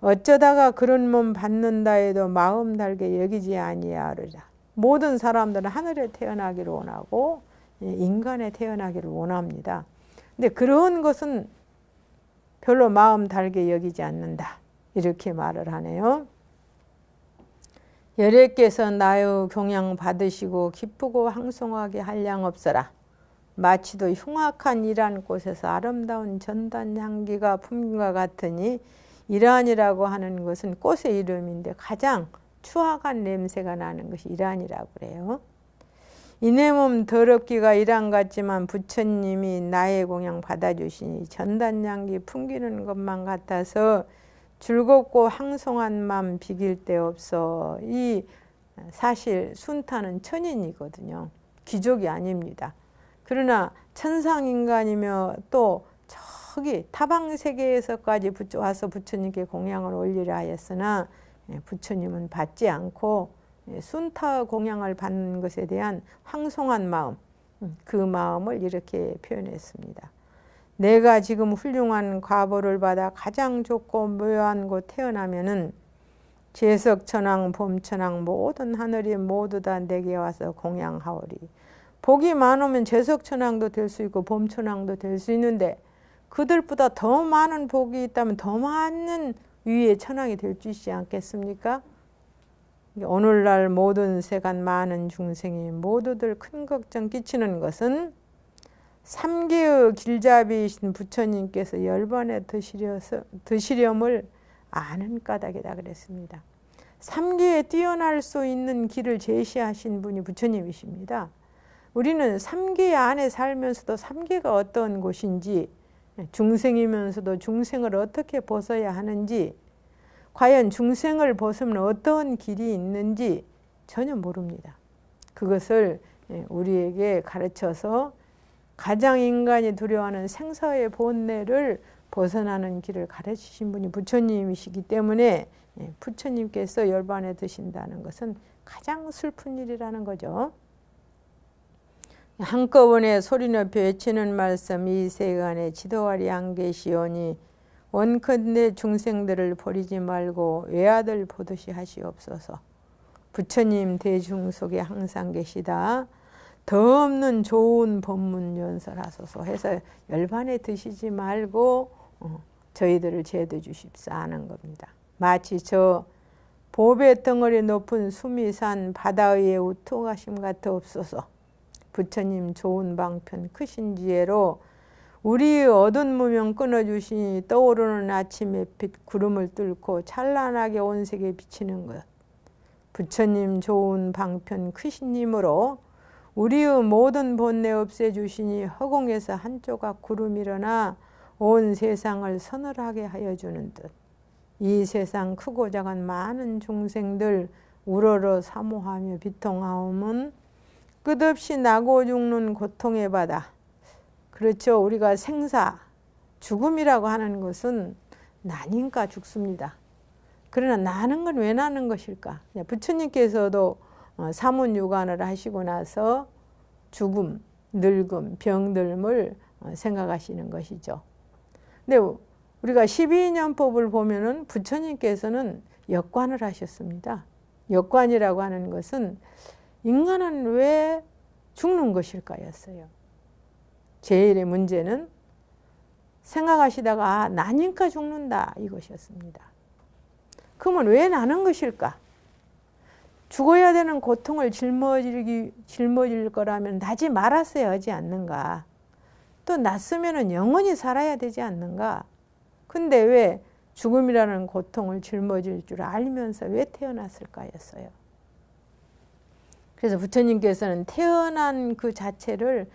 어쩌다가 그런 몸 받는다 해도 마음 달게 여기지 아니하리라. 모든 사람들은 하늘에 태어나기를 원하고 인간에 태어나기를 원합니다. 근데 그런 것은 별로 마음 달게 여기지 않는다. 이렇게 말을 하네요. 여래께서 나의 경양 받으시고 기쁘고 황송하게 한량 없어라. 마치도 흉악한 이란 곳에서 아름다운 전단 향기가 품과 같으니 이란이라고 하는 것은 꽃의 이름인데 가장 추악한 냄새가 나는 것이 이란이라고 그래요. 이내 몸 더럽기가 이란 같지만 부처님이 나의 공양 받아주시니 전단 향기 풍기는 것만 같아서 즐겁고 황송한 마음 비길 데 없어. 이 사실 순타는 천인이거든요. 귀족이 아닙니다. 그러나 천상인간이며 또 저기 타방세계에서까지 와서 부처님께 공양을 올리려 하였으나 부처님은 받지 않고 순타 공양을 받는 것에 대한 황송한 마음, 그 마음을 이렇게 표현했습니다. 내가 지금 훌륭한 과보를 받아 가장 좋고 묘한 곳 태어나면은 제석천왕, 봄천왕 모든 하늘이 모두 다 내게 와서 공양하오리. 복이 많으면 제석천왕도 될 수 있고 봄천왕도 될 수 있는데 그들보다 더 많은 복이 있다면 더 많은 위의 천왕이 될 수 있지 않겠습니까? 오늘날 모든 세간 많은 중생이 모두들 큰 걱정 끼치는 것은 삼계의 길잡이이신 부처님께서 열반에 드시렴을 아는 까닭이다 그랬습니다. 삼계에 뛰어날 수 있는 길을 제시하신 분이 부처님이십니다. 우리는 삼계 안에 살면서도 삼계가 어떤 곳인지, 중생이면서도 중생을 어떻게 벗어야 하는지, 과연 중생을 벗으면 어떤 길이 있는지 전혀 모릅니다. 그것을 우리에게 가르쳐서 가장 인간이 두려워하는 생사의 본뇌를 벗어나는 길을 가르치신 분이 부처님이시기 때문에 부처님께서 열반에 드신다는 것은 가장 슬픈 일이라는 거죠. 한꺼번에 소리 높여 외치는 말씀 이 세간에 지도하리 안 계시오니 원컨대 중생들을 버리지 말고 외아들 보듯이 하시옵소서. 부처님 대중 속에 항상 계시다. 더 없는 좋은 법문 연설하소서 해서 열반에 드시지 말고 저희들을 제도 주십사 하는 겁니다. 마치 저 보배 덩어리 높은 수미산 바다 위에 우통하심 같아 없소서. 부처님 좋은 방편 크신 지혜로 우리의 어두운 무명 끊어주시니 떠오르는 아침의 빛 구름을 뚫고 찬란하게 온 세계에 비치는 것. 부처님 좋은 방편 크신 힘으로 우리의 모든 본내 없애주시니 허공에서 한 조각 구름이 일어나 온 세상을 서늘하게 하여 주는 듯 이 세상 크고 작은 많은 중생들 우러러 사모하며 비통하오면 끝없이 나고 죽는 고통의 바다. 그렇죠. 우리가 생사, 죽음이라고 하는 것은 나니까 죽습니다. 그러나 나는 건 왜 나는 것일까? 부처님께서도 사문유관을 하시고 나서 죽음, 늙음, 병듦을 생각하시는 것이죠. 근데 우리가 12인연법을 보면은 부처님께서는 역관을 하셨습니다. 역관이라고 하는 것은 인간은 왜 죽는 것일까였어요. 제일의 문제는 생각하시다가 나니까 죽는다 이것이었습니다. 그러면 왜 나는 것일까? 죽어야 되는 고통을 짊어질 거라면 나지 말았어야 하지 않는가? 또 났으면 영원히 살아야 되지 않는가? 근데 왜 죽음이라는 고통을 짊어질 줄 알면서 왜 태어났을까였어요. 그래서 부처님께서는 태어난 그 자체를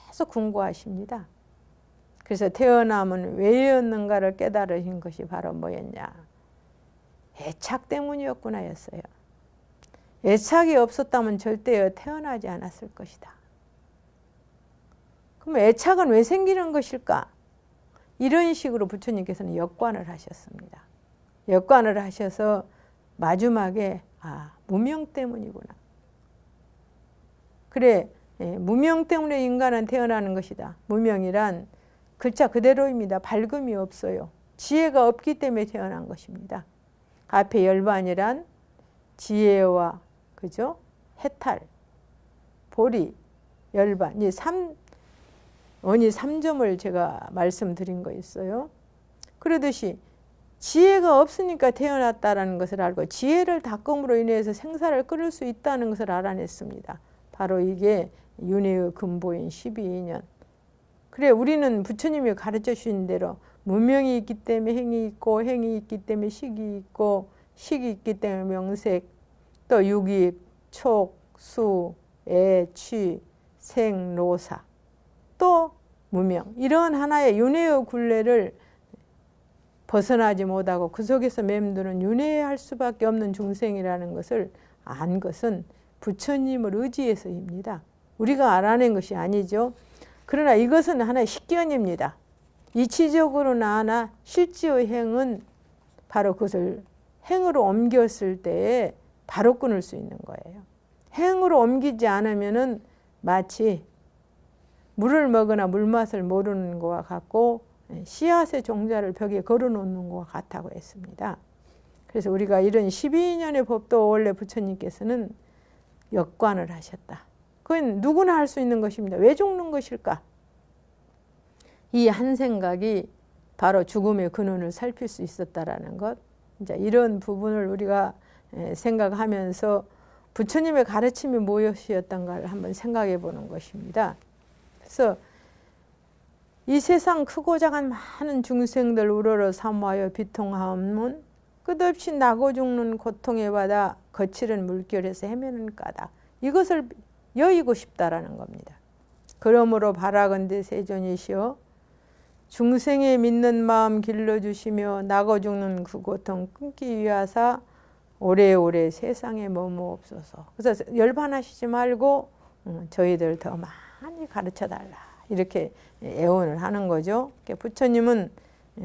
계속 궁구하십니다. 그래서 태어남은 왜였는가를 깨달으신 것이 바로 뭐였냐? 애착 때문이었구나 였어요. 애착이 없었다면 절대 태어나지 않았을 것이다. 그럼 애착은 왜 생기는 것일까? 이런 식으로 부처님께서는 역관을 하셨습니다. 역관을 하셔서 마지막에 무명 때문이구나. 그래, 무명 때문에 인간은 태어나는 것이다. 무명이란 글자 그대로입니다. 밝음이 없어요. 지혜가 없기 때문에 태어난 것입니다. 앞에 열반이란 지혜와 그죠? 해탈, 보리, 열반 이 3점을 제가 말씀드린 거 있어요. 그러듯이 지혜가 없으니까 태어났다는 것을 알고 지혜를 닦음으로 인해서 생사를 끊을 수 있다는 것을 알아냈습니다. 바로 이게 윤회의 근본인 12인연. 그래 우리는 부처님이 가르쳐 주신 대로 무명이 있기 때문에 행이 있고 행이 있기 때문에 식이 있고 식이 있기 때문에 명색 또 육입, 촉, 수, 애, 취, 생, 로사 또 무명 이런 하나의 윤회의 굴레를 벗어나지 못하고 그 속에서 맴도는 윤회할 수밖에 없는 중생이라는 것을 안 것은 부처님을 의지해서입니다. 우리가 알아낸 것이 아니죠. 그러나 이것은 하나의 식견입니다. 이치적으로나 하나 실지의 행은 바로 그것을 행으로 옮겼을 때에 바로 끊을 수 있는 거예요. 행으로 옮기지 않으면은 마치 물을 먹으나 물맛을 모르는 것과 같고 씨앗의 종자를 벽에 걸어놓는 것과 같다고 했습니다. 그래서 우리가 이런 12인연의 법도 원래 부처님께서는 역관을 하셨다. 그건 누구나 할 수 있는 것입니다. 왜 죽는 것일까? 이 한 생각이 바로 죽음의 근원을 살필 수 있었다라는 것. 이제 이런 부분을 우리가 생각하면서 부처님의 가르침이 무엇이었던가를 한번 생각해 보는 것입니다. 그래서 이 세상 크고 작은 많은 중생들 우러러 사모하여 비통하면 끝없이 나고 죽는 고통의 바다 거칠은 물결에서 헤매는 까닭. 이것을 여의고 싶다라는 겁니다. 그러므로 바라건대 세존이시여 중생의 믿는 마음 길러주시며 나고 죽는 그 고통 끊기 위하사 오래오래 세상에 머무옵소서. 그래서 열반하시지 말고 저희들 더 많이 가르쳐달라 이렇게 애원을 하는 거죠. 부처님은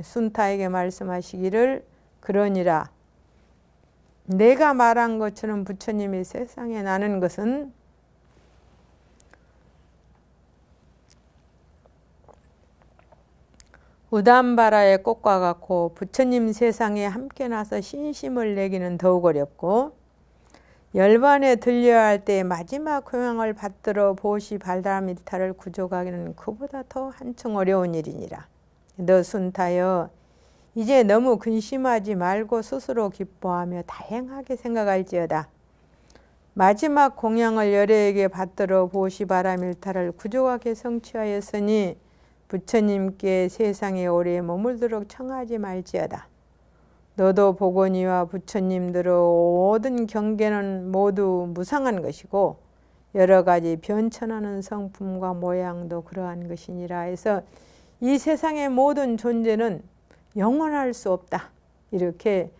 순타에게 말씀하시기를 그러니라 내가 말한 것처럼 부처님이 세상에 나는 것은 우담바라의 꽃과 같고 부처님 세상에 함께 나서 신심을 내기는 더욱 어렵고 열반에 들려야 할 때 마지막 효용을 받들어 보시 발달밀타를 구족하기는 그보다 더 한층 어려운 일이니라. 너 순타여 이제 너무 근심하지 말고 스스로 기뻐하며 다행하게 생각할지어다. 마지막 공양을 열애에게 받들어 보시 발달밀타를 구족하게 성취하였으니 부처님께 세상에 오래 머물도록 청하지 말지어다. 너도 보거니와 부처님들의 모든 경계는 모두 무상한 것이고 여러 가지 변천하는 성품과 모양도 그러한 것이니라 해서 이 세상의 모든 존재는 영원할 수 없다. 이렇게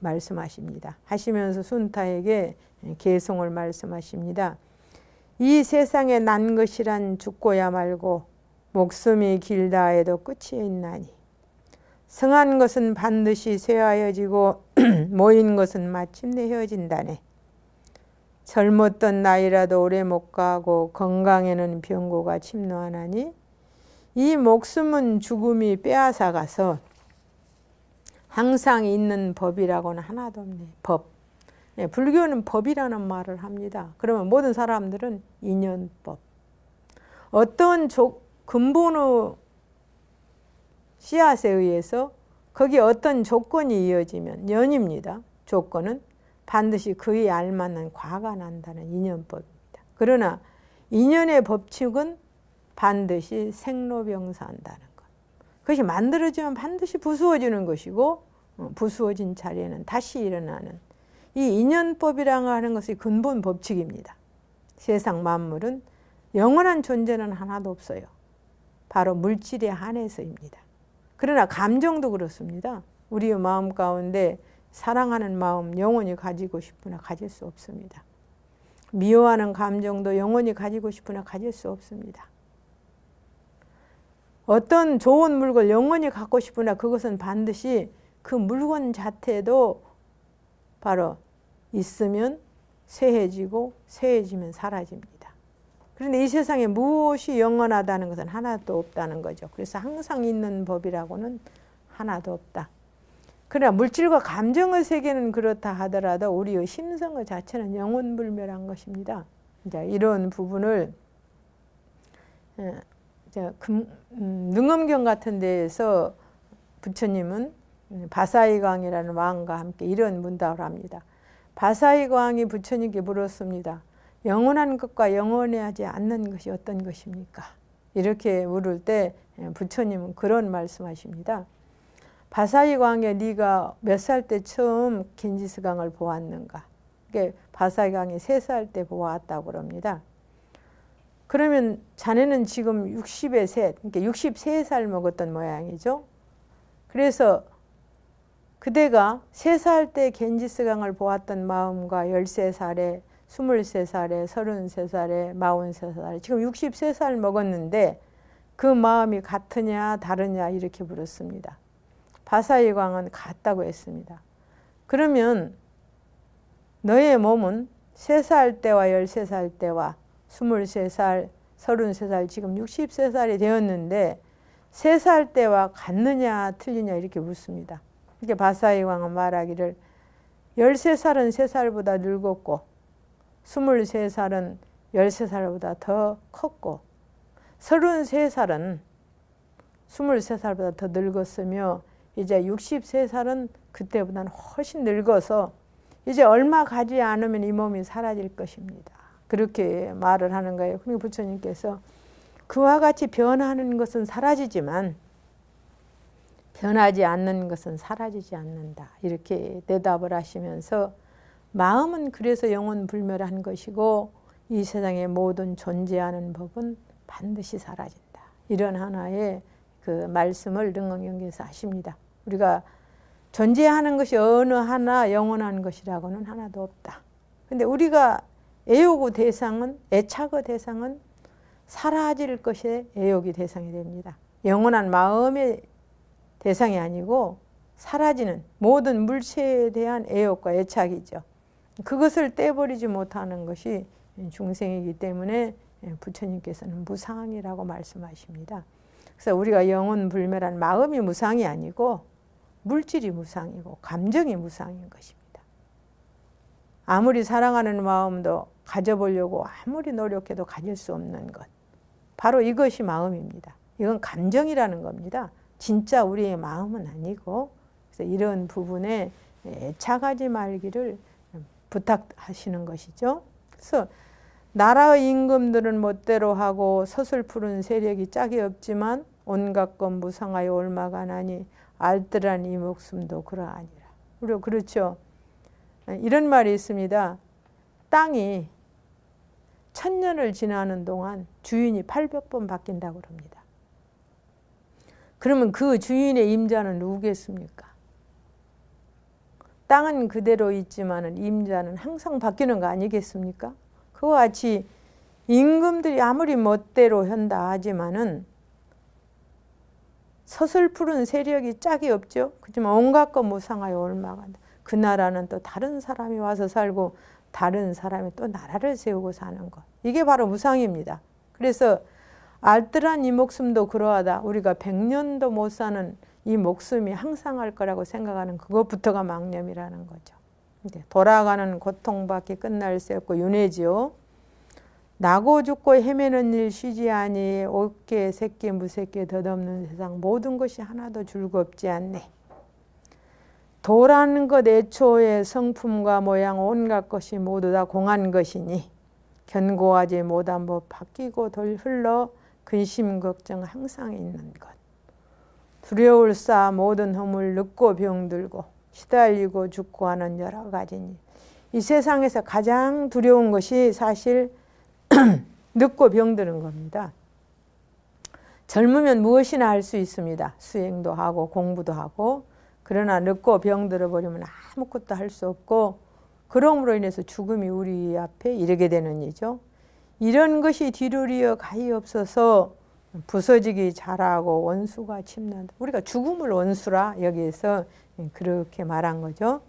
말씀하십니다. 하시면서 순타에게 개송을 말씀하십니다. 이 세상에 난 것이란 죽고야 말고 목숨이 길다 해도 끝이 있나니 성한 것은 반드시 쇠하여지고 모인 것은 마침내 헤어진다네. 젊었던 나이라도 오래 못 가고 건강에는 병고가 침노하나니 이 목숨은 죽음이 빼앗아 가서 항상 있는 법이라고는 하나도 없네. 법. 불교는 법이라는 말을 합니다. 그러면 모든 사람들은 인연법. 어떤 근본의 씨앗에 의해서 거기에 어떤 조건이 이어지면 연입니다. 조건은 반드시 그에 알맞는 과가 난다는 인연법입니다. 그러나 인연의 법칙은 반드시 생로병사한다는 것. 그것이 만들어지면 반드시 부수어지는 것이고 부수어진 자리에는 다시 일어나는 이 인연법이라고 하는 것이 근본 법칙입니다. 세상 만물은 영원한 존재는 하나도 없어요. 바로 물질에 한해서입니다. 그러나 감정도 그렇습니다. 우리의 마음 가운데 사랑하는 마음 영원히 가지고 싶으나 가질 수 없습니다. 미워하는 감정도 영원히 가지고 싶으나 가질 수 없습니다. 어떤 좋은 물건 영원히 갖고 싶으나 그것은 반드시 그 물건 자체도 바로 있으면 쇠해지고 쇠해지면 사라집니다. 그런데 이 세상에 무엇이 영원하다는 것은 하나도 없다는 거죠. 그래서 항상 있는 법이라고는 하나도 없다. 그러나 물질과 감정의 세계는 그렇다 하더라도 우리의 심성의 자체는 영원불멸한 것입니다. 이제 이런 부분을 능엄경 같은 데에서 부처님은 바사이광이라는 왕과 함께 이런 문답을 합니다. 바사이광이 부처님께 물었습니다. 영원한 것과 영원하지 않는 것이 어떤 것입니까? 이렇게 물을 때 부처님은 그런 말씀하십니다. 바사이광에 네가 몇 살 때 처음 겐지스강을 보았는가? 바사이광이 3살 때 보았다고 그럽니다. 그러면 자네는 지금 60의 셋, 그러니까 63살 먹었던 모양이죠. 그래서 그대가 3살 때 겐지스강을 보았던 마음과 13살에 23살에 33살에 43살에 지금 63살 먹었는데 그 마음이 같으냐 다르냐 이렇게 물었습니다. 바사이광은 같다고 했습니다. 그러면 너의 몸은 3살 때와 13살 때와 23살, 33살 지금 63살이 되었는데 3살 때와 같느냐 틀리냐 이렇게 묻습니다. 이렇게 바사이광은 말하기를 13살은 3살보다 늙었고 23살은 13살보다 더 컸고 33살은 23살보다 더 늙었으며 이제 63살은 그때보다는 훨씬 늙어서 이제 얼마 가지 않으면 이 몸이 사라질 것입니다. 그렇게 말을 하는 거예요. 그러니까 부처님께서 그와 같이 변하는 것은 사라지지만 변하지 않는 것은 사라지지 않는다. 이렇게 대답을 하시면서 마음은 그래서 영원불멸한 것이고 이 세상의 모든 존재하는 법은 반드시 사라진다. 이런 하나의 그 말씀을 능엄경에서 하십니다. 우리가 존재하는 것이 어느 하나 영원한 것이라고는 하나도 없다. 근데 우리가 애욕의 대상은 애착의 대상은 사라질 것의 애욕이 대상이 됩니다. 영원한 마음의 대상이 아니고 사라지는 모든 물체에 대한 애욕과 애착이죠. 그것을 떼버리지 못하는 것이 중생이기 때문에 부처님께서는 무상이라고 말씀하십니다. 그래서 우리가 영원불멸한 마음이 무상이 아니고 물질이 무상이고 감정이 무상인 것입니다. 아무리 사랑하는 마음도 가져보려고 아무리 노력해도 가질 수 없는 것. 바로 이것이 마음입니다. 이건 감정이라는 겁니다. 진짜 우리의 마음은 아니고 그래서 이런 부분에 애착하지 말기를 부탁하시는 것이죠. 그래서 나라의 임금들은 멋대로 하고 서슬푸른 세력이 짝이 없지만 온갖 것 무상하여 올마가 나니 알뜰한 이 목숨도 그러하니라. 그리고 그렇죠. 이런 말이 있습니다. 땅이 천년을 지나는 동안 주인이 800번 바뀐다고 그럽니다. 그러면 그 주인의 임자는 누구겠습니까? 땅은 그대로 있지만 임자는 항상 바뀌는 거 아니겠습니까? 그와 같이 임금들이 아무리 멋대로 한다 하지만은 서슬푸른 세력이 짝이 없죠. 그렇지만 온갖 것 무상하여 올마간다. 그 나라는 또 다른 사람이 와서 살고 다른 사람이 또 나라를 세우고 사는 것. 이게 바로 무상입니다. 그래서 알뜰한 이 목숨도 그러하다. 우리가 100년도 못 사는 이 목숨이 항상 할 거라고 생각하는 그것부터가 망념이라는 거죠. 돌아가는 고통밖에 끝날 새 없고 윤회지요. 나고 죽고 헤매는 일 쉬지 아니 옥계 새끼 무새끼 덧없는 세상 모든 것이 하나도 즐겁지 않네. 도라는 것 애초의 성품과 모양 온갖 것이 모두 다 공한 것이니 견고하지 못한 법 바뀌고 돌 흘러 근심 걱정 항상 있는 것. 두려울싸 모든 허물 늙고 병들고 시달리고 죽고 하는 여러 가지니 이 세상에서 가장 두려운 것이 사실 늙고 병드는 겁니다. 젊으면 무엇이나 할 수 있습니다. 수행도 하고 공부도 하고. 그러나 늙고 병들어 버리면 아무것도 할 수 없고 그러므로 인해서 죽음이 우리 앞에 이르게 되는 이죠. 이런 것이 뒤를 가히없어서 부서지기 잘하고 원수가 침난다. 우리가 죽음을 원수라 여기에서 그렇게 말한 거죠.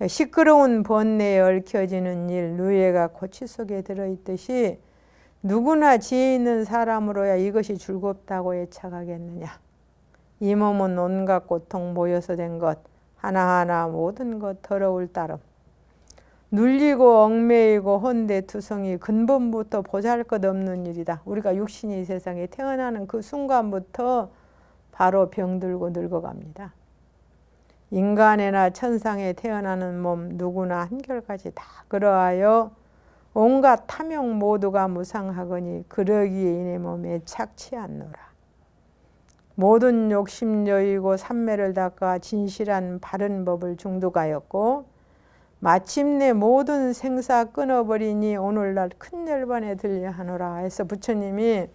시끄러운 번뇌에 얽혀지는 일, 누에가 고치 속에 들어있듯이 누구나 지혜 있는 사람으로야 이것이 즐겁다고 애착하겠느냐. 이 몸은 온갖 고통 모여서 된 것, 하나하나 모든 것 더러울 따름. 눌리고 얽매이고 혼대투성이 근본부터 보잘것없는 일이다. 우리가 육신이 세상에 태어나는 그 순간부터 바로 병들고 늙어갑니다. 인간이나 천상에 태어나는 몸 누구나 한결같이 다 그러하여 온갖 탐욕 모두가 무상하거니 그러기에 이내 몸에 착치 않노라. 모든 욕심 여의고 삼매를 닦아 진실한 바른 법을 중독하였고 마침내 모든 생사 끊어버리니 오늘날 큰 열반에 들려하노라 해서 부처님이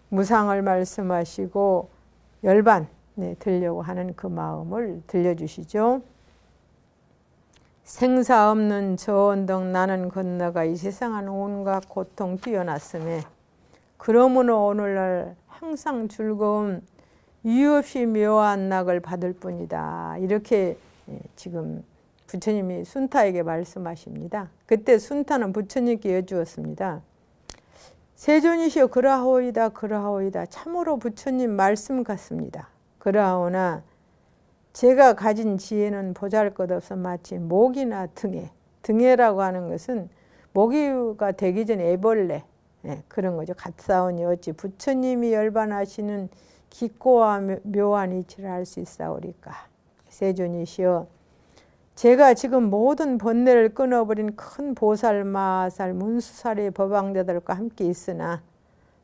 무상을 말씀하시고 열반 들려고 하는 그 마음을 들려주시죠. 생사 없는 저 언덕 나는 건너가 이 세상은 온갖 고통 뛰어났음에 그러므로 오늘날 항상 즐거움 이유 없이 묘한 낙을 받을 뿐이다. 이렇게 지금 부처님이 순타에게 말씀하십니다. 그때 순타는 부처님께 여쭈었습니다. 세존이시여 그러하오이다 그러하오이다. 참으로 부처님 말씀 같습니다. 그러하오나 제가 가진 지혜는 보잘것없어 마치 모기나 등해라고 하는 것은 모기가 되기 전에 애벌레 그런 거죠. 갓사오니 어찌 부처님이 열반하시는 깊고와 묘한 이치를 알 수 있사오리까. 세존이시여 제가 지금 모든 번뇌를 끊어버린 큰 보살, 마살, 문수살의 법왕자들과 함께 있으나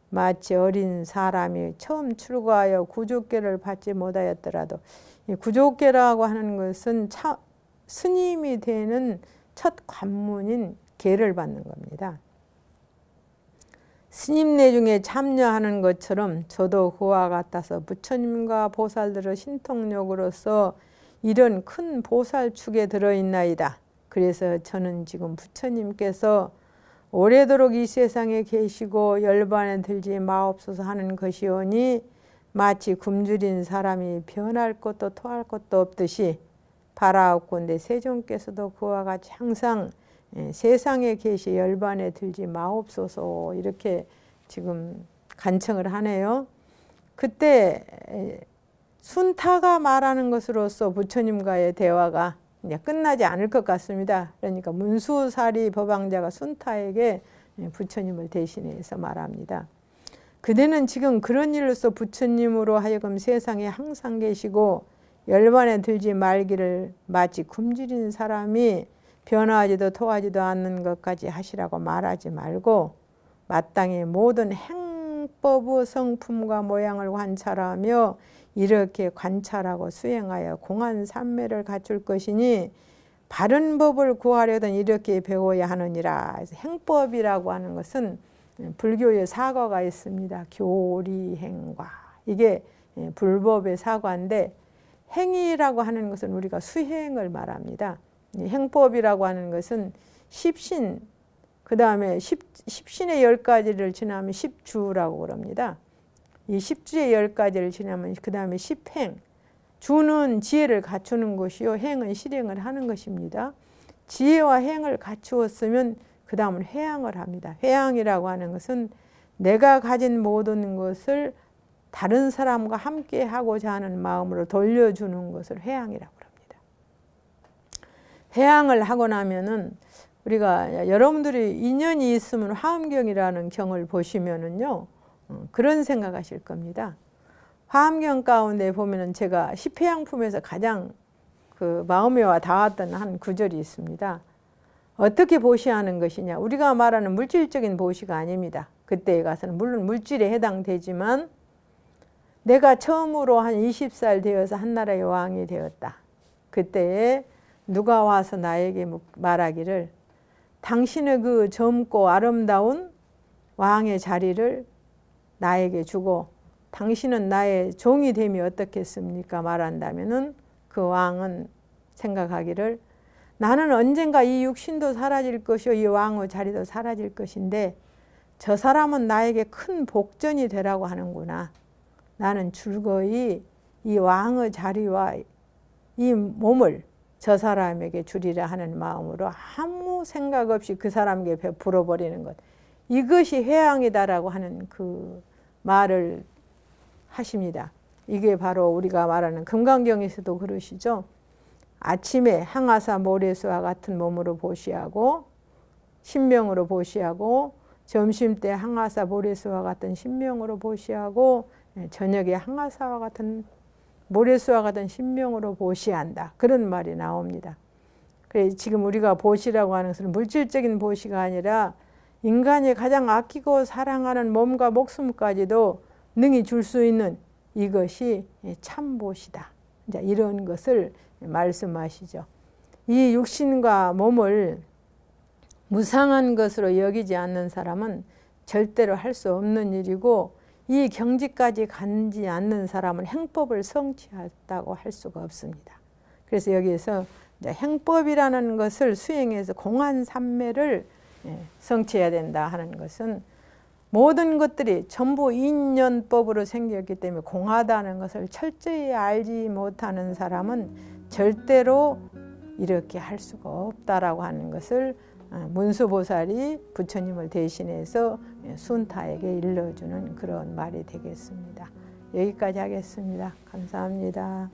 마치 어린 사람이 처음 출가하여 구족계를 받지 못하였더라도 이 구족계라고 하는 것은 스님이 되는 첫 관문인 계를 받는 겁니다. 스님네 중에 참여하는 것처럼 저도 그와 같아서 부처님과 보살들의 신통력으로서 이런 큰 보살축에 들어있나이다. 그래서 저는 지금 부처님께서 오래도록 이 세상에 계시고 열반에 들지 마옵소서 하는 것이오니 마치 굶주린 사람이 변할 것도 토할 것도 없듯이 바라옵건대 세존께서도 그와 같이 항상 세상에 계시 열반에 들지 마옵소서 이렇게 지금 간청을 하네요. 그때 순타가 말하는 것으로서 부처님과의 대화가 끝나지 않을 것 같습니다. 그러니까 문수사리 법왕자가 순타에게 부처님을 대신해서 말합니다. 그대는 지금 그런 일로서 부처님으로 하여금 세상에 항상 계시고 열반에 들지 말기를 마치 굶주린 사람이 변화하지도 토하지도 않는 것까지 하시라고 말하지 말고 마땅히 모든 행법의 성품과 모양을 관찰하며 이렇게 관찰하고 수행하여 공한 삼매를 갖출 것이니 바른 법을 구하려든 이렇게 배워야 하느니라. 그래서 행법이라고 하는 것은 불교의 사과가 있습니다. 교리행과. 이게 불법의 사과인데 행위라고 하는 것은 우리가 수행을 말합니다. 행법이라고 하는 것은 십신, 그 다음에 십신의 10가지를 지나면 십주라고 그럽니다. 이 십주의 10가지를 지나면 그 다음에 십행. 주는 지혜를 갖추는 것이요, 행은 실행을 하는 것입니다. 지혜와 행을 갖추었으면 그 다음은 회양을 합니다. 회양이라고 하는 것은 내가 가진 모든 것을 다른 사람과 함께 하고자 하는 마음으로 돌려주는 것을 회양이라고 합니다. 회양을 하고 나면은 우리가 여러분들이 인연이 있으면 화엄경이라는 경을 보시면은요, 그런 생각하실 겁니다. 화엄경 가운데 보면은 제가 십회양품에서 가장 그 마음에 와 닿았던 한 구절이 있습니다. 어떻게 보시하는 것이냐? 우리가 말하는 물질적인 보시가 아닙니다. 그때에 가서는 물론 물질에 해당되지만 내가 처음으로 한 20살 되어서 한나라의 왕이 되었다. 그때에 누가 와서 나에게 말하기를 당신의 그 젊고 아름다운 왕의 자리를 나에게 주고 당신은 나의 종이 되면 어떻겠습니까? 말한다면은 그 왕은 생각하기를 나는 언젠가 이 육신도 사라질 것이요 이 왕의 자리도 사라질 것인데 저 사람은 나에게 큰 복전이 되라고 하는구나. 나는 즐거이 이 왕의 자리와 이 몸을 저 사람에게 주리라 하는 마음으로 아무 생각 없이 그 사람에게 베풀어 버리는 것. 이것이 회양이다라고 하는 그 말을 하십니다. 이게 바로 우리가 말하는 금강경에서도 그러시죠. 아침에 항아사 모래수와 같은 몸으로 보시하고 신명으로 보시하고 점심때 항아사 모래수와 같은 신명으로 보시하고 저녁에 항아사와 같은 모래수와 같은 신명으로 보시한다. 그런 말이 나옵니다. 그래서 지금 우리가 보시라고 하는 것은 물질적인 보시가 아니라 인간이 가장 아끼고 사랑하는 몸과 목숨까지도 능히 줄 수 있는 이것이 참보시다. 이제 이런 것을 말씀하시죠. 이 육신과 몸을 무상한 것으로 여기지 않는 사람은 절대로 할 수 없는 일이고 이 경지까지 가지 않는 사람은 행법을 성취했다고 할 수가 없습니다. 그래서 여기에서 이제 행법이라는 것을 수행해서 공안삼매를 성취해야 된다 하는 것은 모든 것들이 전부 인연법으로 생겼기 때문에 공하다는 것을 철저히 알지 못하는 사람은 절대로 이렇게 할 수가 없다라고 하는 것을 문수보살이 부처님을 대신해서 순타에게 일러주는 그런 말이 되겠습니다. 여기까지 하겠습니다. 감사합니다.